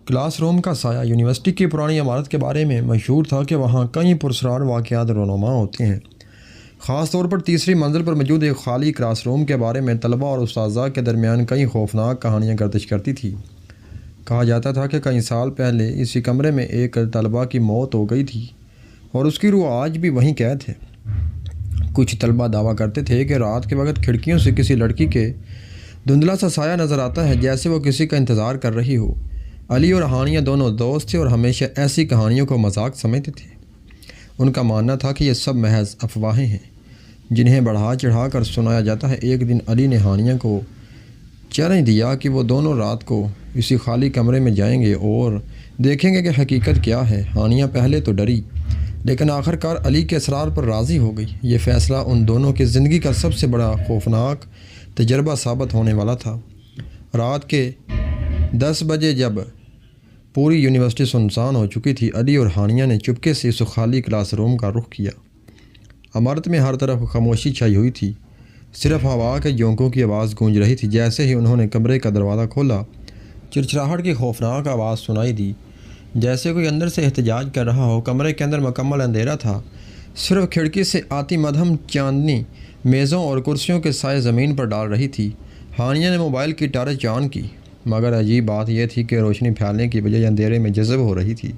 Class room کا سایہ university کی پرانی عمارت کے بارے میں مشہور تھا کہ وہاں کئی پراسرار واقعات رونما ہوتے ہیں۔ خاص طور پر تیسری منزل پر موجود ایک خالی کلاس روم کے بارے میں طلباء اور اساتذہ کے درمیان کئی خوفناک کہانیاں گردش کرتی تھیں۔ کہا جاتا تھا کہ کئی سال پہلے اسی کمرے میں ایک طالبہ کی موت ہو گئی تھی اور اس کی روح آج بھی وہیں قید ہے۔ کچھ طلباء دعویٰ کرتے تھے کہ رات کے وقت کھڑکیوں سے کسی لڑکی کے دھندلا سا سایہ نظر آتا ہے، جیسے وہ کسی کا انتظار کر رہی ہو۔ علی اور ہانیہ دونوں دوست تھے اور ہمیشہ ایسی کہانیوں کو مذاق سمجھتے تھے۔ ان کا ماننا تھا کہ یہ سب محض افواہیں ہیں جنہیں بڑھا چڑھا کر سنایا جاتا ہے۔ ایک دن علی نے ہانیہ کو چیلنج دیا کہ وہ دونوں رات کو اسی خالی کمرے میں جائیں گے اور دیکھیں گے کہ حقیقت کیا ہے۔ ہانیہ پہلے تو ڈری، لیکن آخر کار علی کے اصرار پر راضی ہو گئی۔ یہ فیصلہ ان دونوں کی زندگی کا سب سے بڑا خوفناک تجربہ ثابت ہونے والا تھا۔ رات کے 10 بجے جب پوری یونیورسٹی سنسان ہو چکی تھی، علی اور ہانیہ نے چپکے سے اس خالی کلاس روم کا رخ کیا۔ عمارت میں ہر طرف خاموشی چھائی ہوئی تھی، صرف ہوا کے جھونکوں کی آواز گونج رہی تھی۔ جیسے ہی انہوں نے کمرے کا دروازہ کھولا، چرچراہٹ کی خوفناک آواز سنائی دی، جیسے کوئی اندر سے احتجاج کر رہا ہو۔ کمرے کے اندر مکمل اندھیرا تھا، صرف کھڑکی سے آتی مدھم چاندنی میزوں اور کرسیوں کے سائے زمین پر ڈال رہی تھی۔ ہانیہ نے موبائل کی ٹارچ آن کی، مگر عجیب بات یہ تھی کہ روشنی پھیلنے کی بجائے اندھیرے میں جذب ہو رہی تھی۔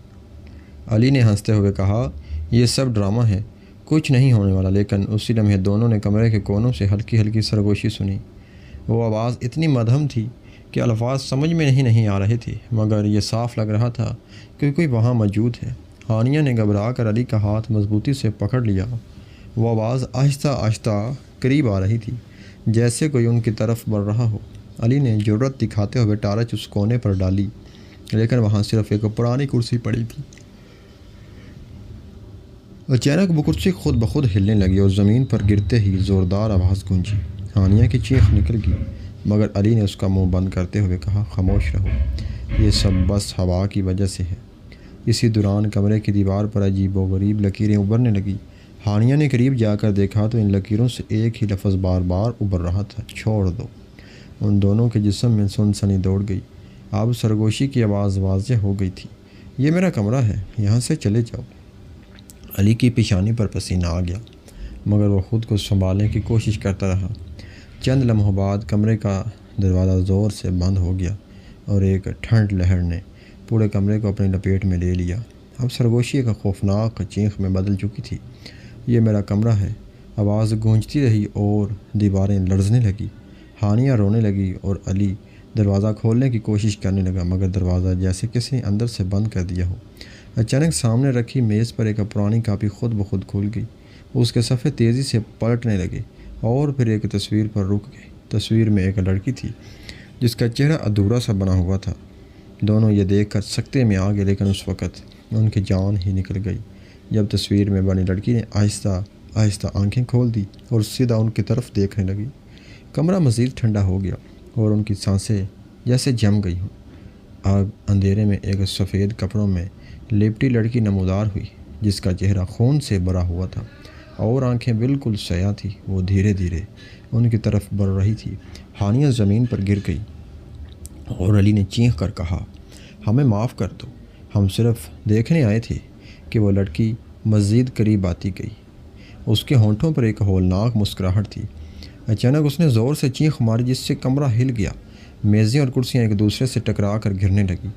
علی نے ہنستے ہوئے کہا، یہ سب ڈرامہ ہے، کچھ نہیں ہونے والا۔ لیکن اسی لمحے دونوں نے کمرے کے کونوں سے ہلکی ہلکی سرگوشی سنی۔ وہ آواز اتنی مدھم تھی کہ الفاظ سمجھ میں نہیں آ رہے تھے، مگر یہ صاف لگ رہا تھا کہ کوئی وہاں موجود ہے۔ ہانیہ نے گھبرا کر علی کا ہاتھ مضبوطی سے پکڑ لیا۔ وہ آواز آہستہ آہستہ قریب آ رہی تھی، جیسے کوئی ان کی طرف بڑھ رہا ہو۔ علی نے جرأت دکھاتے ہوئے ٹارچ اس کونے پر ڈالی، لیکن وہاں صرف ایک پرانی کرسی پڑی تھی۔ اچانک وہ کرسی خود بخود ہلنے لگی اور زمین پر گرتے ہی زوردار آواز گونجی۔ ہانیہ کی چیخ نکل گئی، مگر علی نے اس کا منہ بند کرتے ہوئے کہا، خاموش رہو، یہ سب بس ہوا کی وجہ سے ہے۔ اسی دوران کمرے کی دیوار پر عجیب و غریب لکیریں ابھرنے لگیں۔ ہانیہ نے قریب جا کر دیکھا تو ان لکیروں سے ایک ہی لفظ بار بار ابھر رہا تھا، چھوڑ دو۔ ان دونوں کے جسم میں سنسنی دوڑ گئی۔ اب سرگوشی کی آواز واضح ہو گئی تھی، یہ میرا کمرہ ہے، یہاں سے چلے جاؤ۔ علی کی پیشانی پر پسینہ آ گیا، مگر وہ خود کو سنبھالنے کی کوشش کرتا رہا۔ چند لمحوں بعد کمرے کا دروازہ زور سے بند ہو گیا اور ایک ٹھنڈ لہر نے پورے کمرے کو اپنی لپیٹ میں لے لیا۔ اب سرگوشی ایک خوفناک چیخ میں بدل چکی تھی، یہ میرا کمرہ ہے۔ آواز گونجتی رہی اور دیواریں لرزنے لگیں۔ ہانیہ رونے لگی اور علی دروازہ کھولنے کی کوشش کرنے لگا، مگر دروازہ جیسے کسی نے اندر سے بند کر دیا ہو۔ اچانک سامنے رکھی میز پر ایک پرانی کاپی خود بخود کھل گئی۔ اس کے صفحے تیزی سے پلٹنے لگے اور پھر ایک تصویر پر رک گئے۔ تصویر میں ایک لڑکی تھی جس کا چہرہ ادھورا سا بنا ہوا تھا۔ دونوں یہ دیکھ کر سکتے میں آ گئے، لیکن اس وقت ان کی جان ہی نکل گئی جب تصویر میں بنی لڑکی نے آہستہ آہستہ آنکھیں کھول دی اور سیدھا ان کی طرف دیکھنے لگی۔ کمرہ مزید ٹھنڈا ہو گیا اور ان کی سانسیں جیسے جم گئی ہوں۔ اب اندھیرے میں ایک سفید کپڑوں میں لپٹی لڑکی نمودار ہوئی، جس کا چہرہ خون سے بھرا ہوا تھا اور آنکھیں بالکل سیاہ تھیں۔ وہ دھیرے دھیرے ان کی طرف بڑھ رہی تھی۔ ہانیہ زمین پر گر گئی اور علی نے چیخ کر کہا، ہمیں معاف کر دو، ہم صرف دیکھنے آئے تھے۔ کہ وہ لڑکی مزید قریب آتی گئی، اس کے ہونٹوں پر ایک ہولناک مسکراہٹ تھی۔ اچانک اس نے زور سے چیخ ماری، جس سے کمرہ ہل گیا۔ میزیں اور کرسیاں ایک دوسرے سے ٹکرا کر گرنے لگیں۔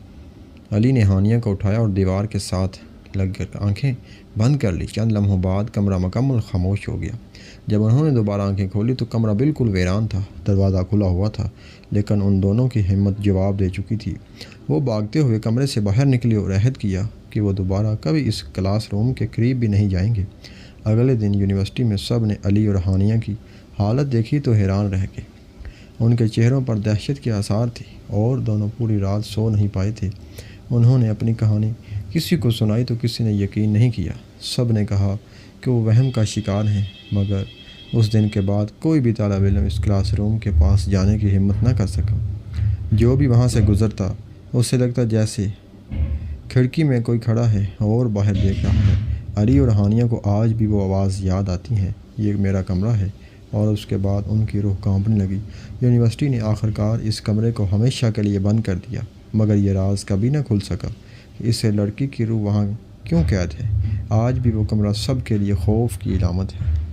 علی نے ہانیہ کو اٹھایا اور دیوار کے ساتھ لگ کر آنکھیں بند کر لی۔ چند لمحوں بعد کمرہ مکمل خاموش ہو گیا۔ جب انہوں نے دوبارہ آنکھیں کھولی تو کمرہ بالکل ویران تھا۔ دروازہ کھلا ہوا تھا، لیکن ان دونوں کی ہمت جواب دے چکی تھی۔ وہ بھاگتے ہوئے کمرے سے باہر نکلے اور عہد کیا کہ وہ دوبارہ کبھی اس کلاس روم کے قریب بھی نہیں جائیں گے۔ اگلے دن یونیورسٹی میں سب نے علی اور ہانیہ کی حالت دیکھی تو حیران رہ گئے۔ ان کے چہروں پر دہشت کے آثار تھے اور دونوں پوری رات سو نہیں پائے تھے۔ انہوں نے اپنی کہانی کسی کو سنائی تو کسی نے یقین نہیں کیا۔ سب نے کہا کہ وہ وہم کا شکار ہیں، مگر اس دن کے بعد کوئی بھی طالب علم اس کلاس روم کے پاس جانے کی ہمت نہ کر سکا۔ جو بھی وہاں سے گزرتا اسے لگتا جیسے کھڑکی میں کوئی کھڑا ہے اور باہر دیکھ رہا ہے۔ علی اور ہانیہ کو آج بھی وہ آواز یاد آتی ہے، یہ میرا کمرہ ہے، اور اس کے بعد ان کی روح کانپنے لگی۔ یونیورسٹی نے آخر کار اس کمرے کو ہمیشہ کے لیے بند کر دیا، مگر یہ راز کبھی نہ کھل سکا کہ اس لڑکی کی روح وہاں کیوں قید ہے۔ آج بھی وہ کمرہ سب کے لیے خوف کی علامت ہے۔